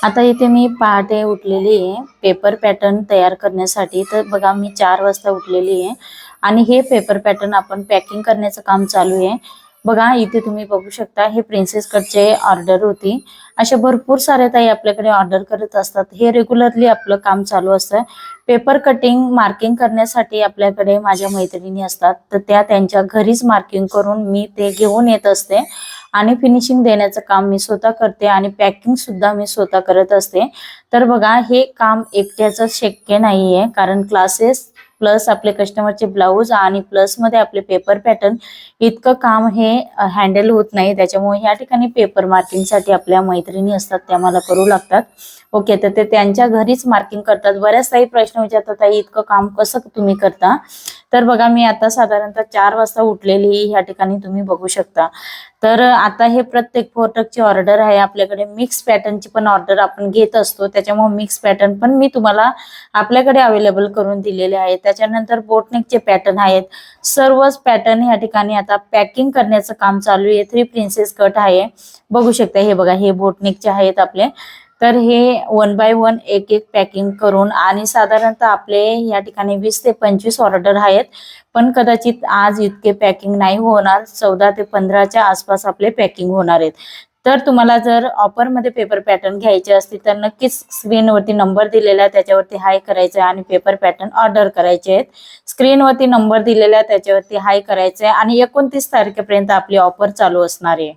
आता इथे मी पहाटे उठलेली आहे पेपर पॅटर्न तयार करण्यासाठी। तर बघा मी 4 वाजता उठलेली आहे आणि हे पेपर पॅटर्न आपण पॅकिंग करण्याचं काम चालू आहे। बघा इथे तुम्ही बघू शकता हे प्रिन्सेस कटचे ऑर्डर होती। अशा भरपूर साऱ्या ताई आपल्याकडे ऑर्डर करत असतात। हे रेग्युलरली आपलं काम चालू असतं। पेपर कटिंग मार्किंग करण्यासाठी आपल्याकडे माझ्या मैत्रिणी असतात, तर त्या त्यांच्या घरीच मार्किंग करून मी ते घेऊन येत असते आणि फिनिशिंग देण्याचं काम मी स्वतः करते आणि पॅकिंग सुद्धा मी स्वतः करत असते। तर बघा हे काम एकट्याचं शक्य नाहीये, कारण क्लासेस प्लस आपले कस्टमरचे ब्लाऊज आणि प्लस मध्ये आपले पेपर पॅटर्न इतकं काम हे हँडल होत नाही। त्याच्यामुळे या ठिकाणी पेपर मार्किंग साठी आपल्या मैत्रिणी असतात त्या मला करू लागतात। ओके, तर ते त्यांच्या घरीच मार्किंग करतात। बऱ्याच काही प्रश्न विचारतात, ताई इतकं काम कसं तुम्ही करता? तर बघा मी आता साधारणतः 4 वाजता उठलेली ह्या ठिकाणी तुम्ही बघू शकता। तर आता हे प्रत्येक प्रोडक्टची ऑर्डर आहे आपल्याकडे। मिक्स पॅटर्नची पण ऑर्डर आपण घेत असतो, त्याच्यामुळे मिक्स पॅटर्न पण मी तुम्हाला आपल्याकडे अवेलेबल करून दिलेले आहेत। त्याच्यानंतर बोटनेकचे पॅटर्न आहेत। सर्वच पॅटर्न ह्या ठिकाणी आता पॅकिंग करण्याचं काम चालू आहे। 3 प्रिन्सेस कट आहे, बघू शकता। हे बघा हे बोटनेकचे आहेत आपले। तर हे 1 बाय 1 एक एक पॅकिंग करून आणि साधारणतः आपले या ठिकाणी 20 ते 25 ऑर्डर आहेत, पण कदाचित आज इतके पॅकिंग नाही होणार। 14 ते 15च्या आसपास आपले पॅकिंग होणार आहेत। तर तुम्हाला जर ऑफर मध्ये पेपर पॅटर्न घ्यायचे असतील तर नक्कीच स्क्रीनवरती नंबर दिलेला आहे त्याच्यावरती हाय करायचं आणि पेपर पॅटर्न ऑर्डर करायचे आहेत। स्क्रीनवरती नंबर दिलेला आहे त्याच्यावरती हाय करायचं आहे आणि 29 तारखेपर्यंत आपली ऑफर चालू असणार आहे।